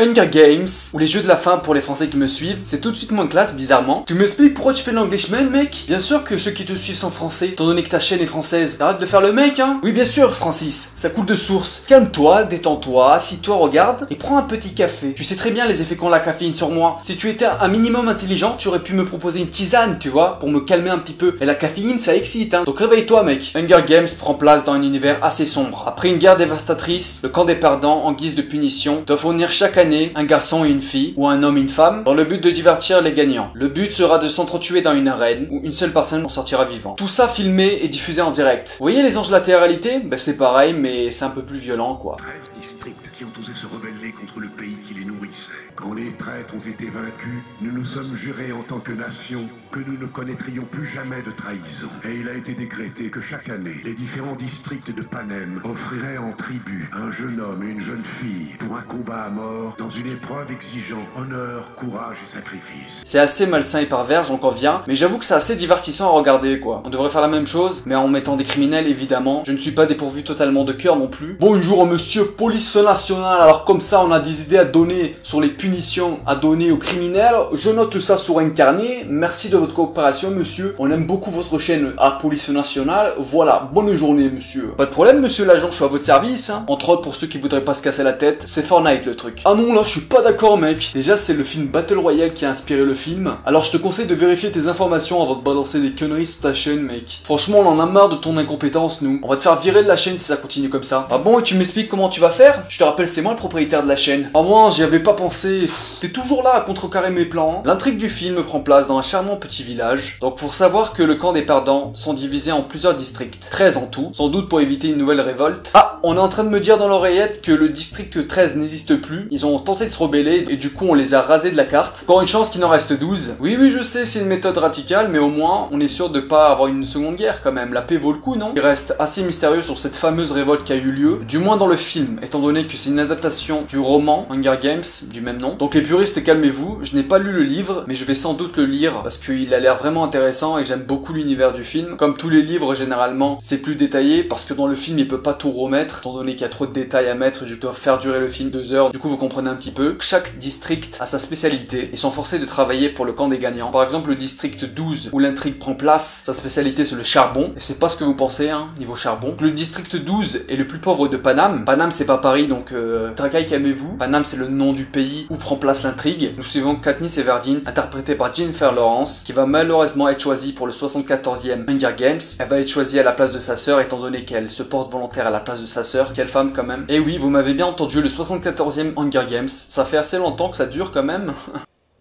Hunger Games, ou les jeux de la faim pour les Français qui me suivent, c'est tout de suite moins classe, bizarrement. Tu m'expliques pourquoi tu fais l'Englishman, mec? Bien sûr que ceux qui te suivent sont français, étant donné que ta chaîne est française. Arrête de faire le mec, hein? Oui, bien sûr, Francis, ça coule de source. Calme-toi, détends-toi, assis-toi, regarde, et prends un petit café. Tu sais très bien les effets qu'ont la caféine sur moi. Si tu étais un minimum intelligent, tu aurais pu me proposer une tisane, tu vois, pour me calmer un petit peu. Et la caféine, ça excite, hein. Donc réveille-toi, mec. Hunger Games prend place dans un univers assez sombre. Après une guerre dévastatrice, le camp des perdants, en guise de punition, doit fournir chaque année un garçon et une fille, ou un homme et une femme, dans le but de divertir les gagnants. Le but sera de s'entretuer dans une arène, où une seule personne en sortira vivant. Tout ça filmé et diffusé en direct. Vous voyez les anges de la télé-réalité? Ben c'est pareil, mais c'est un peu plus violent, quoi. 13 districts qui ont osé se rebeller contre le pays qui les nourrissait. Quand les traîtres ont été vaincus, nous nous sommes jurés en tant que nation que nous ne connaîtrions plus jamais de trahison. Et il a été décrété que chaque année, les différents districts de Panem offriraient en tribu un jeune homme et une jeune fille pour un combat à mort dans une épreuve exigeant honneur, courage et sacrifice. C'est assez malsain et pervers, j'en conviens, mais j'avoue que c'est assez divertissant à regarder, quoi. On devrait faire la même chose, mais en mettant des criminels, évidemment. Je ne suis pas dépourvu totalement de cœur non plus. Bonjour monsieur police nationale, alors comme ça on a des idées à donner sur les punitions à donner aux criminels. Je note ça sur un carnet. Merci de votre coopération, monsieur. On aime beaucoup votre chaîne à police nationale. Voilà, bonne journée, monsieur. Pas de problème, monsieur l'agent, je suis à votre service, hein. Entre autres, pour ceux qui voudraient pas se casser la tête, c'est Fortnite le truc. Ah non, là, je suis pas d'accord, mec. Déjà, c'est le film Battle Royale qui a inspiré le film. Alors, je te conseille de vérifier tes informations avant de balancer des conneries sur ta chaîne, mec. Franchement, on en a marre de ton incompétence, nous. On va te faire virer de la chaîne si ça continue comme ça. Ah bon, et tu m'expliques comment tu vas faire? Je te rappelle, c'est moi le propriétaire de la chaîne. Ah moi, j'y avais pas pensé. T'es toujours là à contrecarrer mes plans. L'intrigue du film prend place dans un charmant petit village. Donc, faut savoir que le camp des perdants sont divisés en plusieurs districts. 13 en tout. Sans doute pour éviter une nouvelle révolte. Ah, on est en train de me dire dans l'oreillette que le district 13 n'existe plus. Ils ont tenté de se rebeller et du coup on les a rasés de la carte. Encore une chance qu'il en reste 12. Oui, je sais, c'est une méthode radicale, mais au moins on est sûr de pas avoir une seconde guerre quand même. La paix vaut le coup, non? Il reste assez mystérieux sur cette fameuse révolte qui a eu lieu, du moins dans le film, étant donné que c'est une adaptation du roman Hunger Games, du même nom. Donc les puristes, calmez-vous, je n'ai pas lu le livre, mais je vais sans doute le lire parce qu'il a l'air vraiment intéressant et j'aime beaucoup l'univers du film. Comme tous les livres, généralement, c'est plus détaillé parce que dans le film il peut pas tout remettre, étant donné qu'il y a trop de détails à mettre, je dois faire durer le film 2 heures. Du coup, vous comprenez un petit peu. Chaque district a sa spécialité. Ils sont forcés de travailler pour le camp des gagnants. Par exemple, le district 12, où l'intrigue prend place, sa spécialité c'est le charbon. Et c'est pas ce que vous pensez, hein, niveau charbon. Le district 12 est le plus pauvre de Paname. Paname, c'est pas Paris, donc Tracaille, calmez-vous. Paname, c'est le nom du pays où prend place l'intrigue. Nous suivons Katniss Everdeen, interprétée par Jennifer Lawrence, qui va malheureusement être choisie pour le 74e Hunger Games. Elle va être choisie à la place de sa sœur, étant donné qu'elle se porte volontaire à la place de sa sœur. Quelle femme quand même. Et oui, vous m'avez bien entendu, le 74e Hunger Games. Ça fait assez longtemps que ça dure quand même.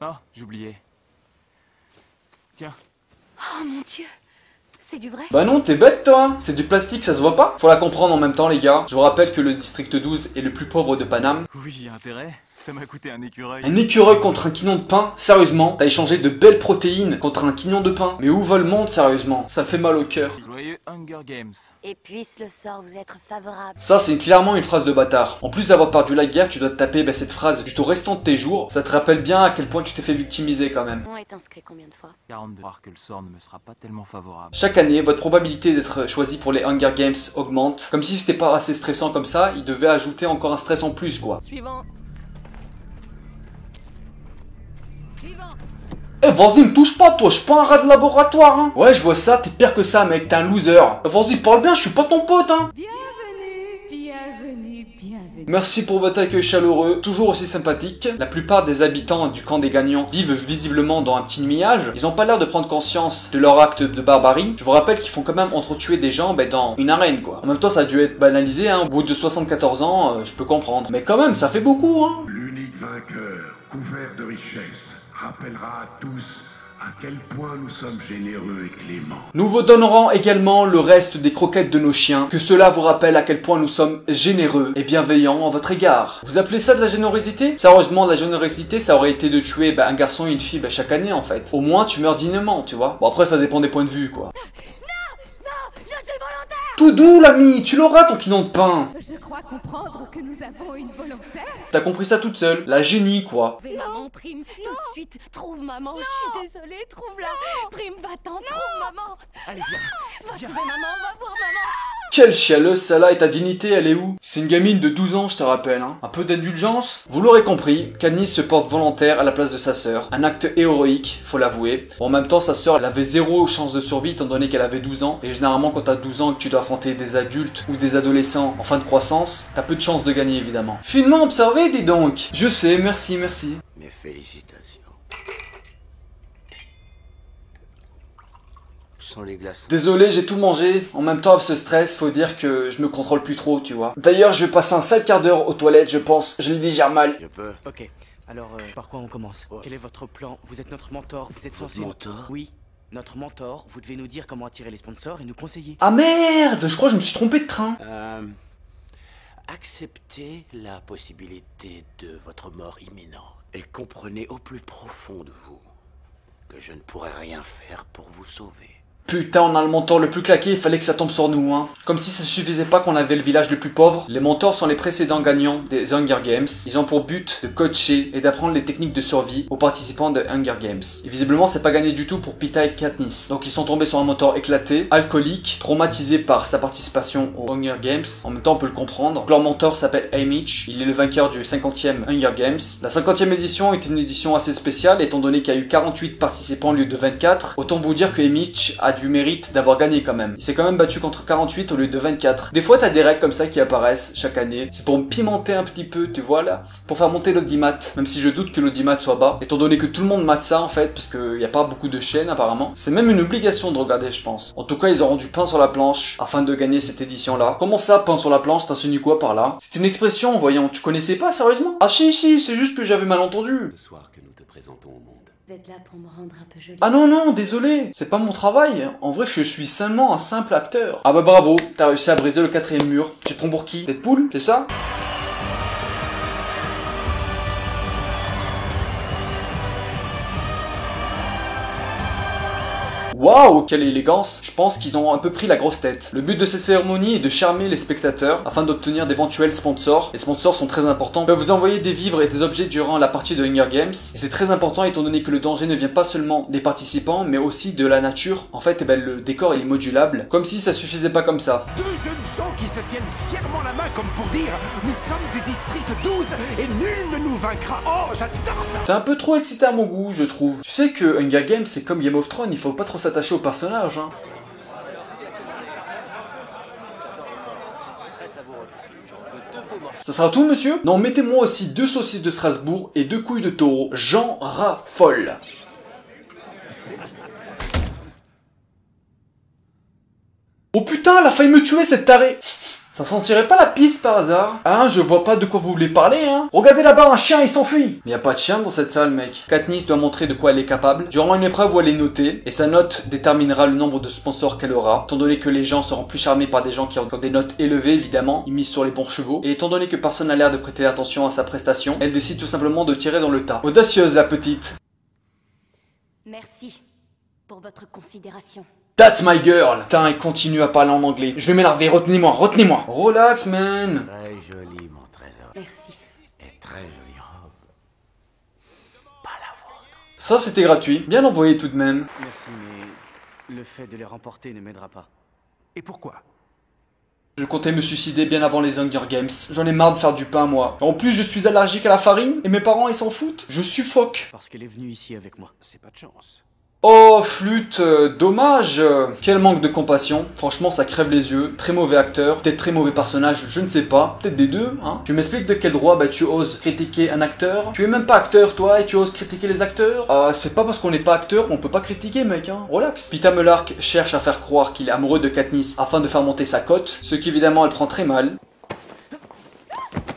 Ah, j'oubliais. Tiens. Oh mon Dieu, c'est du vrai? Bah non, t'es bête toi, c'est du plastique, ça se voit pas. Faut la comprendre en même temps les gars. Je vous rappelle que le district 12 est le plus pauvre de Paname. Oui, j'y ai intérêt. Ça m'a coûté un écureuil. Un écureuil contre un quignon de pain? Sérieusement? T'as échangé de belles protéines contre un quignon de pain? Mais où va le monde sérieusement? Ça fait mal au cœur. Joyeux Hunger Games. Et puisse le sort vous être favorable. Ça c'est clairement une phrase de bâtard. En plus d'avoir perdu la guerre, tu dois te taper cette phrase juste au restant de tes jours. Ça te rappelle bien à quel point tu t'es fait victimiser quand même. On est inscrit combien de fois? 42. Voir que le sort ne me sera pas tellement favorable. Chaque année, votre probabilité d'être choisi pour les Hunger Games augmente. Comme si c'était pas assez stressant comme ça, il devait ajouter encore un stress en plus quoi. Suivant. Eh vas-y me touche pas toi, je suis pas un rat de laboratoire hein. Ouais je vois ça, t'es pire que ça mec, t'es un loser. Vas-y parle bien, je suis pas ton pote hein. Bienvenue. Merci pour votre accueil chaleureux, toujours aussi sympathique. La plupart des habitants du camp des gagnants vivent visiblement dans un petit nuage. Ils ont pas l'air de prendre conscience de leur acte de barbarie. Je vous rappelle qu'ils font quand même entretuer des gens dans une arène quoi. En même temps ça a dû être banalisé hein, au bout de 74 ans, je peux comprendre. Mais quand même ça fait beaucoup hein. L'unique vainqueur, couvert de richesses, rappellera à tous à quel point nous sommes généreux et cléments. Nous vous donnerons également le reste des croquettes de nos chiens, que cela vous rappelle à quel point nous sommes généreux et bienveillants en votre égard. Vous appelez ça de la générosité? Sérieusement, de la générosité, ça aurait été de tuer un garçon et une fille chaque année en fait. Au moins, tu meurs dignement, tu vois. Bon après, ça dépend des points de vue, quoi. Je suis volontaire! Tout doux, l'ami, tu l'auras ton quignon de pain. Je crois comprendre que nous avons une volontaire. T'as compris ça toute seule, la génie, quoi. Maman, Prime, tout de suite, trouve maman, je suis désolée, trouve-la. Prime, va-t'en, trouve maman. Allez, viens. Va trouver maman, va voir maman. Quelle chialeuse celle-là, et ta dignité elle est où? C'est une gamine de 12 ans je te rappelle hein. Un peu d'indulgence? Vous l'aurez compris, Katniss se porte volontaire à la place de sa sœur. Un acte héroïque, faut l'avouer. Bon, en même temps sa sœur elle avait zéro chance de survie étant donné qu'elle avait 12 ans. Et généralement quand t'as 12 ans et que tu dois affronter des adultes ou des adolescents en fin de croissance, t'as peu de chances de gagner évidemment. Finement observé dis donc. Je sais, merci, merci. Mes félicitations. Sans les glaces. Désolé, j'ai tout mangé. En même temps, avec ce stress, faut dire que je me contrôle plus trop, tu vois. D'ailleurs, je vais passer un sale quart d'heure aux toilettes, je pense. Je le digère mal. Je peux. Ok, alors par quoi on commence? Quel est votre plan? Vous êtes notre mentor, vous êtes Votre censé... mentor? Oui, notre mentor, vous devez nous dire comment attirer les sponsors et nous conseiller. Ah merde, je crois que je me suis trompé de train. Acceptez la possibilité de votre mort imminente et comprenez au plus profond de vous que je ne pourrai rien faire pour vous sauver. Putain, on a le mentor le plus claqué, il fallait que ça tombe sur nous, hein. Comme si ça suffisait pas qu'on avait le village le plus pauvre. Les mentors sont les précédents gagnants des Hunger Games. Ils ont pour but de coacher et d'apprendre les techniques de survie aux participants de Hunger Games. Et visiblement, c'est pas gagné du tout pour Peeta et Katniss. Donc ils sont tombés sur un mentor éclaté, alcoolique, traumatisé par sa participation aux Hunger Games. En même temps, on peut le comprendre. Leur mentor s'appelle Haymitch. Il est le vainqueur du 50e Hunger Games. La 50e édition est une édition assez spéciale, étant donné qu'il y a eu 48 participants au lieu de 24. Autant vous dire que Haymitch a du mérite d'avoir gagné quand même. Il s'est quand même battu contre 48 au lieu de 24. Des fois t'as des règles comme ça qui apparaissent chaque année. C'est pour me pimenter un petit peu, tu vois là, pour faire monter l'audimat. Même si je doute que l'audimat soit bas, étant donné que tout le monde mate ça en fait, parce qu'il n'y a pas beaucoup de chaînes apparemment. C'est même une obligation de regarder je pense. En tout cas ils auront du pain sur la planche afin de gagner cette édition là. Comment ça pain sur la planche, t'insinues quoi par là? C'est une expression, voyons, tu connaissais pas sérieusement? Ah si, c'est juste que j'avais mal entendu. Ce soir que nous te présentons au monde. Vous êtes là pour me rendre un peu jolie. Ah non, désolé, c'est pas mon travail. En vrai, je suis seulement un simple acteur. Ah bah bravo, t'as réussi à briser le 4ème mur. Tu prends pour qui? Deadpool, c'est ça? Waouh, quelle élégance! Je pense qu'ils ont un peu pris la grosse tête. Le but de cette cérémonie est de charmer les spectateurs afin d'obtenir d'éventuels sponsors. Les sponsors sont très importants. Ils peuvent vous envoyer des vivres et des objets durant la partie de Hunger Games. Et c'est très important étant donné que le danger ne vient pas seulement des participants, mais aussi de la nature. En fait, le décor il est modulable. Comme si ça suffisait pas comme ça. Deux jeunes gens qui se tiennent fièrement la main comme pour dire « Nous sommes du district 12 et nul ne nous vaincra ». Oh, j'adore ça. T'es un peu trop excité à mon goût, je trouve. Tu sais que Hunger Games c'est comme Game of Thrones, il faut pas trop s'attacher au personnage, hein. Ça sera tout, monsieur? Non, mettez-moi aussi 2 saucisses de Strasbourg et 2 couilles de taureau. J'en raffole. Oh putain, elle a failli me tuer cette tarée. Ça sentirait pas la pisse par hasard? Hein, je vois pas de quoi vous voulez parler, hein. Regardez là-bas, un chien, il s'enfuit. Mais y a pas de chien dans cette salle, mec. Katniss doit montrer de quoi elle est capable durant une épreuve où elle est notée, et sa note déterminera le nombre de sponsors qu'elle aura. Étant donné que les gens seront plus charmés par des gens qui ont des notes élevées, évidemment, ils misent sur les bons chevaux, et étant donné que personne n'a l'air de prêter attention à sa prestation, elle décide tout simplement de tirer dans le tas. Audacieuse, la petite. Merci pour votre considération. That's my girl! Putain, il continue à parler en anglais. Je vais m'énerver, retenez-moi. Relax, man. Très joli, mon trésor. Merci. Et très jolie robe. Pas la vôtre. Ça, c'était gratuit. Bien envoyé tout de même. Merci, mais le fait de les remporter ne m'aidera pas. Et pourquoi? Je comptais me suicider bien avant les Hunger Games. J'en ai marre de faire du pain, moi. En plus, je suis allergique à la farine, et mes parents, ils s'en foutent. Je suffoque. Parce qu'elle est venue ici avec moi. C'est pas de chance. Oh, flûte, dommage. Quel manque de compassion. Franchement, ça crève les yeux. Très mauvais acteur, peut-être très mauvais personnage, je ne sais pas. Peut-être des deux, hein. Tu m'expliques de quel droit tu oses critiquer un acteur? Tu es même pas acteur, toi, et tu oses critiquer les acteurs? C'est pas parce qu'on n'est pas acteur qu'on peut pas critiquer, mec, hein. Relax. Peeta Mellark cherche à faire croire qu'il est amoureux de Katniss afin de faire monter sa cote, ce qu'évidemment elle prend très mal.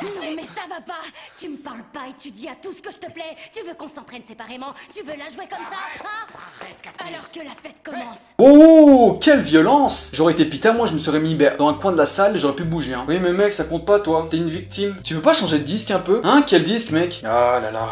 Non mais ça va pas. Tu me parles pas et tu dis à tout ce que je te plaît. Tu veux qu'on s'entraîne séparément? Tu veux la jouer comme ça, hein? Arrête, Katniss. Alors que la fête commence. Oh, quelle violence! J'aurais été Peeta, moi je me serais mis dans un coin de la salle et j'aurais pu bouger, hein. Oui mais mec, ça compte pas toi, t'es une victime. Tu veux pas changer de disque un peu? Hein, quel disque mec? Ah là là.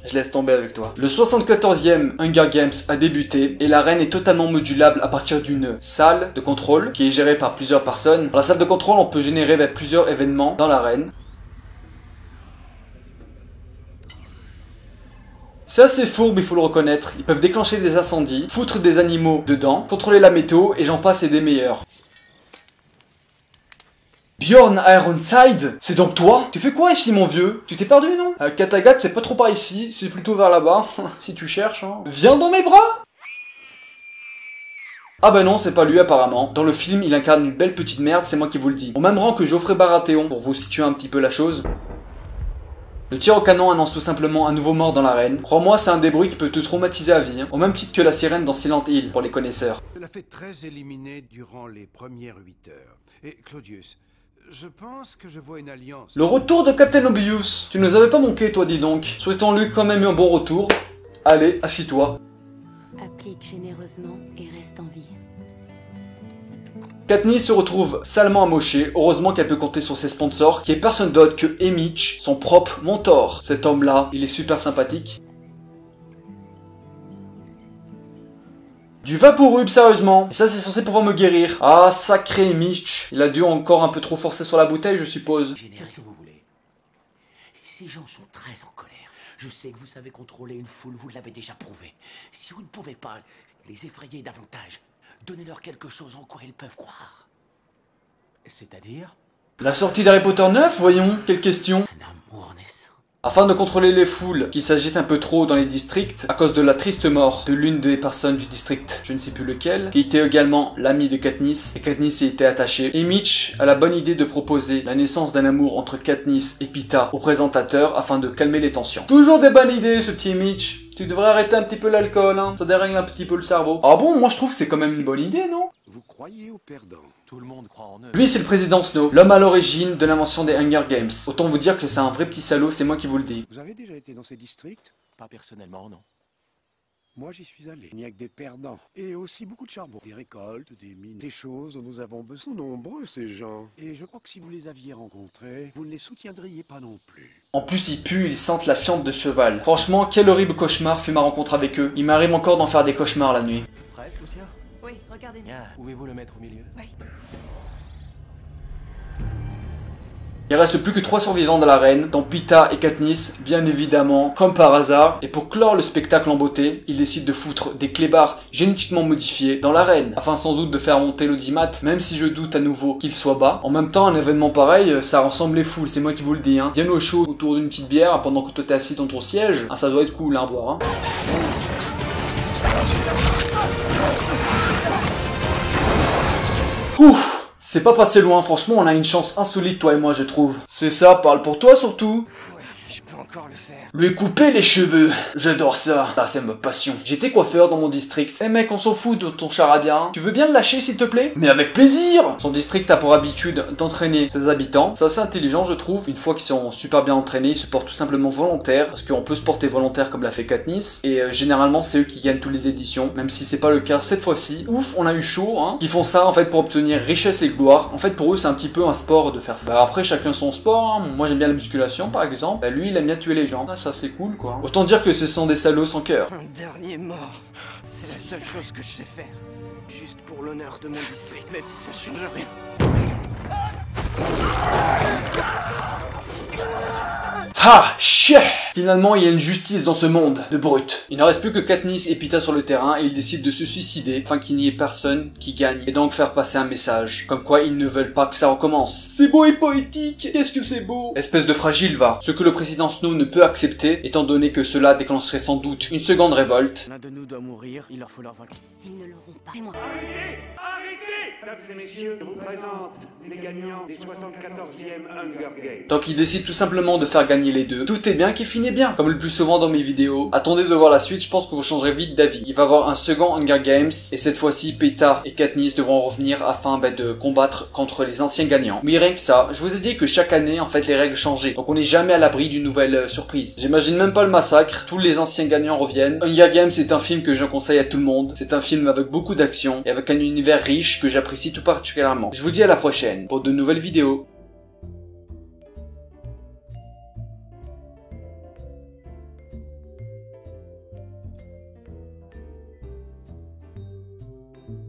Je laisse tomber avec toi. Le 74e Hunger Games a débuté et l'arène est totalement modulable à partir d'une salle de contrôle qui est gérée par plusieurs personnes. Dans la salle de contrôle, on peut générer plusieurs événements dans l'arène. C'est assez fourbe, il faut le reconnaître. Ils peuvent déclencher des incendies, foutre des animaux dedans, contrôler la météo et j'en passe et des meilleurs. Bjorn Ironside? C'est donc toi? Tu fais quoi ici, mon vieux? Tu t'es perdu, non? Kattegat, c'est pas trop par ici, c'est plutôt vers là-bas, si tu cherches, hein. Viens dans mes bras! Ah bah non, c'est pas lui apparemment. Dans le film, il incarne une belle petite merde, c'est moi qui vous le dis. Au même rang que Geoffrey Baratheon, pour vous situer un petit peu la chose. Le tir au canon annonce tout simplement un nouveau mort dans l'arène. Crois-moi, c'est un des bruits qui peut te traumatiser à vie, hein. Au même titre que la sirène dans Silent Hill, pour les connaisseurs. Je l'ai fait très éliminé durant les premières 8 heures. Et Claudius, je pense que je vois une alliance. Le retour de Captain Obvious. Tu nous avais pas manqué, toi, dis donc. Souhaitons-lui quand même un bon retour. Allez, assis-toi. Applique généreusement et reste en vie. Katniss se retrouve salement amochée, heureusement qu'elle peut compter sur ses sponsors, qui est personne d'autre que Haymitch, son propre mentor. Cet homme-là, il est super sympathique. Du Vaporub, sérieusement. Et ça, c'est censé pouvoir me guérir. Ah, sacré Haymitch. Il a dû encore un peu trop forcer sur la bouteille, je suppose. Qu'est-ce que vous voulez? Ces gens sont très en colère. Je sais que vous savez contrôler une foule, vous l'avez déjà prouvé. Si vous ne pouvez pas les effrayer davantage, donnez-leur quelque chose en quoi ils peuvent croire. C'est-à-dire? La sortie d'Harry Potter 9, voyons, quelle question. Un amour naissant. Afin de contrôler les foules qui s'agitent un peu trop dans les districts à cause de la triste mort de l'une des personnes du district, je ne sais plus lequel, qui était également l'ami de Katniss, et Katniss y était attachée. Haymitch a la bonne idée de proposer la naissance d'un amour entre Katniss et Peeta au présentateur afin de calmer les tensions. Toujours des bonnes idées, ce petit Haymitch. Tu devrais arrêter un petit peu l'alcool, hein. Ça dérègle un petit peu le cerveau. Ah bon, moi je trouve que c'est quand même une bonne idée, non? Vous croyez aux perdants? Tout le monde croit en eux. Lui, c'est le président Snow, l'homme à l'origine de l'invention des Hunger Games. Autant vous dire que c'est un vrai petit salaud, c'est moi qui vous le dis. Vous avez déjà été dans ces districts? Pas personnellement, non. Moi, j'y suis allé. Il n'y a que des perdants. Et aussi beaucoup de charbon. Des récoltes, des mines, des choses dont nous avons besoin. Ils sont nombreux, ces gens. Et je crois que si vous les aviez rencontrés, vous ne les soutiendriez pas non plus. En plus, ils puent, ils sentent la fiente de cheval. Franchement, quel horrible cauchemar fut ma rencontre avec eux. Il m'arrive encore d'en faire des cauchemars la nuit. Prête, Lucia? Oui, regardez. Bien. Pouvez-vous le mettre au milieu? Oui. Il reste plus que 3 survivants dans l'arène, dont Peeta et Katniss, bien évidemment, comme par hasard. Et pour clore le spectacle en beauté, ils décident de foutre des clébards génétiquement modifiés dans l'arène, afin sans doute de faire monter l'audimat, même si je doute à nouveau qu'il soit bas. En même temps, un événement pareil, ça rassemble les foules, c'est moi qui vous le dis, hein. Bien au chaud autour d'une petite bière, pendant que toi t'es assis dans ton siège, ah, ça doit être cool, hein, voir, hein. Ouf! C'est pas passé loin, franchement, on a une chance insolite, toi et moi, je trouve. C'est ça, parle pour toi surtout. Ouais, je peux encore le faire. Lui couper les cheveux, j'adore ça. Ça, c'est ma passion. J'étais coiffeur dans mon district. Eh mec, on s'en fout de ton charabia, hein. Tu veux bien le lâcher, s'il te plaît? Mais avec plaisir. Son district a pour habitude d'entraîner ses habitants. C'est assez intelligent, je trouve. Une fois qu'ils sont super bien entraînés, ils se portent tout simplement volontaires, parce qu'on peut se porter volontaire comme l'a fait Katniss. Et généralement, c'est eux qui gagnent toutes les éditions, même si c'est pas le cas cette fois-ci. Ouf, on a eu chaud, hein. Ils font ça, en fait, pour obtenir richesse et gloire. En fait, pour eux, c'est un petit peu un sport de faire ça. Bah, après, chacun son sport, hein. Moi, j'aime bien la musculation, par exemple. Bah, lui, il aime bien tuer les gens. Ah, ça, c'est cool, quoi. Autant dire que ce sont des salauds sans cœur. Un dernier mort. C'est la seule chose que je sais faire. Juste pour l'honneur de mon district, même si ça change rien. Ha! Chier! Finalement, il y a une justice dans ce monde de brutes. Il ne reste plus que Katniss et Peeta sur le terrain et ils décident de se suicider afin qu'il n'y ait personne qui gagne et donc faire passer un message. Comme quoi ils ne veulent pas que ça recommence. C'est beau et poétique! Qu'est-ce que c'est beau! Espèce de fragile, va. Ce que le président Snow ne peut accepter, étant donné que cela déclencherait sans doute une seconde révolte. L'un de nous doit mourir, il leur faut leur vaincre. Ils ne l'auront pas. Et moi. Mesdames et messieurs, je vous présente les gagnants des 74e Hunger Games. Donc il décide tout simplement de faire gagner les deux. Tout est bien qui finit bien, comme le plus souvent dans mes vidéos. Attendez de voir la suite, je pense que vous changerez vite d'avis. Il va y avoir un second Hunger Games, et cette fois-ci, Peeta et Katniss devront revenir afin de combattre contre les anciens gagnants. Mais rien que ça, je vous ai dit que chaque année, en fait, les règles changeaient. Donc on n'est jamais à l'abri d'une nouvelle surprise. J'imagine même pas le massacre, tous les anciens gagnants reviennent. Hunger Games est un film que je conseille à tout le monde. C'est un film avec beaucoup d'action, et avec un univers riche que j'apprécie tout particulièrement. Je vous dis à la prochaine pour de nouvelles vidéos.